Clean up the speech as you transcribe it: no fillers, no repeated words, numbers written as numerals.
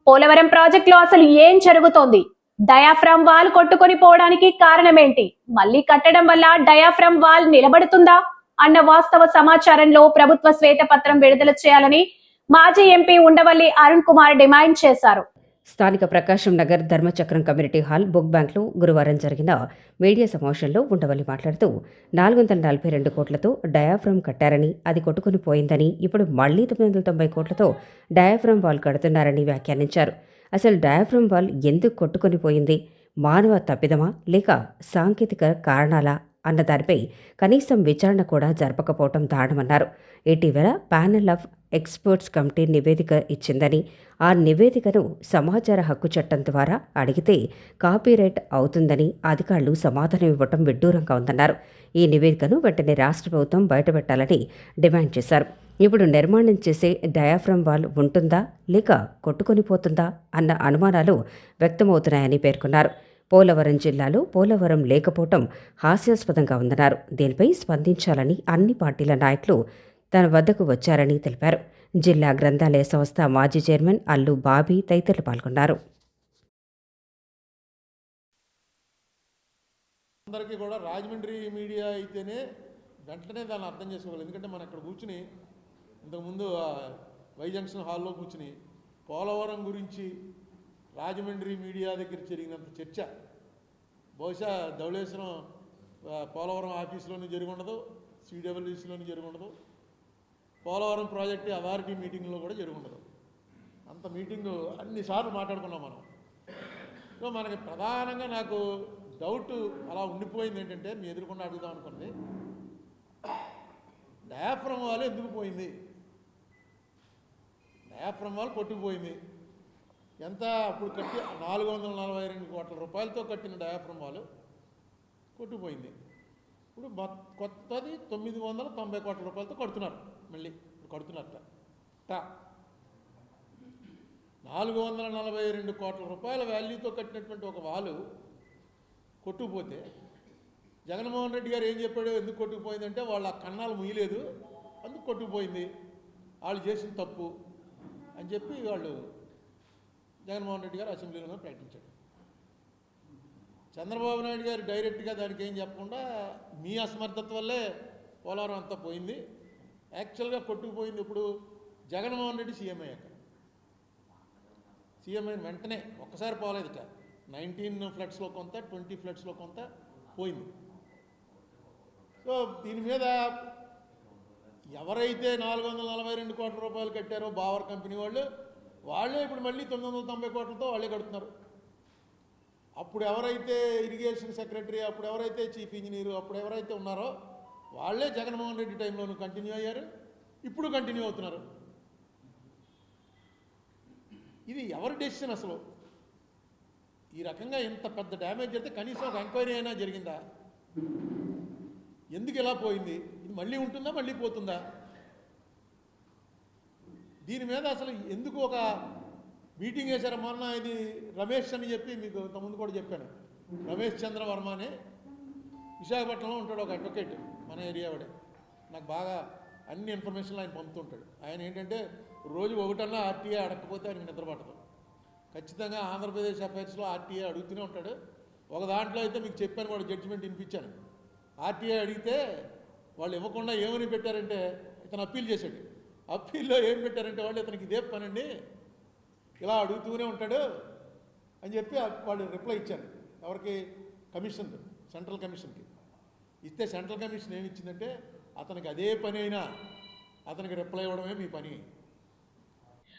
పోలవరం ప్రాజెక్టులో అసలు ఏం జరుగుతోంది? డయాఫ్రామ్ వాల్ కొట్టుకొని పోవడానికి కారణమేంటి? మళ్లీ కట్టడం వల్ల డయాఫ్రామ్ వాల్ నిలబడుతుందా అన్న వాస్తవ సమాచారంలో ప్రభుత్వ శ్వేతపత్రం విడుదల చేయాలని మాజీ ఎంపీ ఉండవల్లి అరుణ్ కుమార్ డిమాండ్ చేశారు. స్థానిక ప్రకాశం నగర్ ధర్మచక్రం కమ్యూనిటీ హాల్ బుక్ బ్యాంక్లో గురువారం జరిగిన మీడియా సమావేశంలో ఉండవల్లి మాట్లాడుతూ 442 కోట్లతో డయాఫ్రామ్ కట్టారని, అది కొట్టుకుని పోయిందని, ఇప్పుడు మళ్లీ 990 కోట్లతో డయాఫ్రామ్ వాల్ కడుతున్నారని వ్యాఖ్యానించారు. అసలు డయాఫ్రామ్ వాల్ ఎందుకు కొట్టుకొని పోయింది? మానవ తప్పిదమా లేక సాంకేతిక కారణాలా అన్న దానిపై కనీసం విచారణ కూడా జరపకపోవడం దారుణమన్నారు. ఇటీవల ప్యానెల్ ఆఫ్ ఎక్స్పర్ట్స్ కమిటీ నివేదిక ఇచ్చిందని, ఆ నివేదికను సమాచార హక్కు చట్టం ద్వారా అడిగితే కాపీరైట్ అవుతుందని అధికారులు సమాధానం ఇవ్వటం విడ్డూరంగా ఉందన్నారు. ఈ నివేదికను వెంటనే రాష్ట్ర ప్రభుత్వం బయటపెట్టాలని డిమాండ్ చేశారు. ఇప్పుడు నిర్మాణం చేసే డయాఫ్రామ్ వాల్ ఉంటుందా లేక కొట్టుకొని పోతుందా అన్న అనుమానాలు వ్యక్తమవుతున్నాయని పేర్కొన్నారు. పోలవరం జిల్లాలో పోలవరం లేకపోవటం హాస్యాస్పదంగా ఉందన్నారు. దీనిపై స్పందించాలని అన్ని పార్టీల నాయకులు తన వద్దకు వచ్చారని తెలిపారు. జిల్లా గ్రంథాలయ సంస్థ మాజీ చైర్మన్ అల్లు బాబీ తదితరులు పాల్గొన్నారు. అందరికీ కూడా రాజమండ్రి మీడియా అయితేనే వెంటనే దాన్ని అర్థం చేసుకోవాలి. ఎందుకంటే మనం అక్కడ కూర్చుని ఇంతకుముందు వై జంక్షన్ హాల్లో కూర్చుని పోలవరం గురించి రాజమండ్రి మీడియా దగ్గర జరిగినంత చర్చ బహుశా ధవళేశ్వరం పోలవరం ఆఫీసులోని జరిగి ఉండదు, సిడబ్ల్యూసీలోని జరిగి ఉండదు, పోలవరం ప్రాజెక్టు అథారిటీ మీటింగ్లో కూడా జరిగి ఉండదు. అంత మీటింగు అన్నిసార్లు మాట్లాడుకున్నాం మనం. సో మనకి ప్రధానంగా నాకు డౌట్ అలా ఉండిపోయింది ఏంటంటే, మీ ఎదురుకుండా అడుగుదాం అనుకోండి, డయాఫ్రమ్ వాల్ ఎందుకు పోయింది? డయాఫ్రమ్ వాల్ కొట్టుకుపోయింది. ఎంత అప్పుడు కట్టి 442 కోట్ల రూపాయలతో కట్టిన డయాఫ్రమ్ వాల్ కొట్టుకుపోయింది. ఇప్పుడు కొత్తది 990 కోట్ల రూపాయలతో కడుతున్నారు. మళ్ళీ ఇప్పుడు కడుతున్నట్ట 442 కోట్ల రూపాయల వాల్యూతో కట్టినటువంటి ఒక వాలు కొట్టుకుపోతే జగన్మోహన్ రెడ్డి గారు ఏం చెప్పాడు? ఎందుకు కొట్టుకుపోయిందంటే వాళ్ళ కన్నాలు ముయ్యలేదు, అందుకు కొట్టుకుపోయింది, వాళ్ళు చేసిన తప్పు అని చెప్పి వాళ్ళు జగన్మోహన్ రెడ్డి గారు అసెంబ్లీలో ప్రకటించాడు. చంద్రబాబు నాయుడు గారు డైరెక్ట్గా దానికి ఏం చెప్పకుండా మీ అసమర్థత వల్లే పోలవరం అంతా పోయింది, యాక్చువల్గా కొట్టుకుపోయింది ఇప్పుడు జగన్మోహన్ రెడ్డి సీఎం అయ్యాక. సీఎం అయిన వెంటనే ఒక్కసారి పోలేదుట, 19 ఫ్లడ్స్లో కొంత, 20 ఫ్లడ్స్లో కొంత పోయింది. సో దీని మీద ఎవరైతే 442 కోట్ల రూపాయలు కట్టారో బావర్ కంపెనీ వాళ్ళే ఇప్పుడు మళ్ళీ 990 కోట్లతో వాళ్ళే కడుతున్నారు. అప్పుడు ఎవరైతే ఇరిగేషన్ సెక్రటరీ, అప్పుడు ఎవరైతే చీఫ్ ఇంజనీరు, అప్పుడు ఎవరైతే ఉన్నారో వాళ్ళే జగన్మోహన్ రెడ్డి టైంలోనూ కంటిన్యూ అయ్యారు, ఇప్పుడు కంటిన్యూ అవుతున్నారు. ఇది ఎవరి డెసిషన్? అసలు ఈ రకంగా ఇంత పెద్ద డ్యామేజ్ అయితే కనీసం ఒక ఎంక్వైరీ అయినా జరిగిందా? ఎందుకు ఇలా పోయింది? ఇది మళ్ళీ ఉంటుందా, మళ్ళీ పోతుందా? దీని మీద అసలు ఎందుకు ఒక మీటింగ్ వేశారు? మొన్న ఇది రమేష్ అని చెప్పి మీకు ఇంతకుముందు కూడా చెప్పాను, రమేష్ చంద్ర వర్మ అని విశాఖపట్నంలో ఉంటాడు, ఒక అడ్వకేట్, మన ఏరియా వాడే. నాకు బాగా అన్ని ఇన్ఫర్మేషన్లు ఆయన పంపుతుంటాడు. ఆయన ఏంటంటే రోజు ఒకటన్నా ఆర్టీఏ అడగకపోతే ఆయనకి నిద్రపడదు. ఖచ్చితంగా ఆంధ్రప్రదేశ్ అఫైర్స్లో ఆర్టీఏ అడుగుతూనే ఉంటాడు. ఒక దాంట్లో అయితే మీకు చెప్పాను కూడా, జడ్జిమెంట్ వినిపించాను. ఆర్టీఐ అడిగితే వాళ్ళు ఇవ్వకుండా ఏమని పెట్టారంటే, ఇతను అప్పీల్ చేశాడు, అప్పీల్లో ఏం పెట్టారంటే వాళ్ళు ఇతనికి ఇదే పనండి, ఇలా అడుగుతూనే ఉంటాడు అని చెప్పి వాళ్ళు రిప్లై ఇచ్చారు. ఎవరికి? కమిషన్, సెంట్రల్ కమిషన్కి ఇస్తే సెంట్రల్ కమిషన్ ఏమి ఇచ్చిందంటే, అతనికి అదే పని అయినా అతనికి రిప్లై ఇవ్వడమే మీ పని,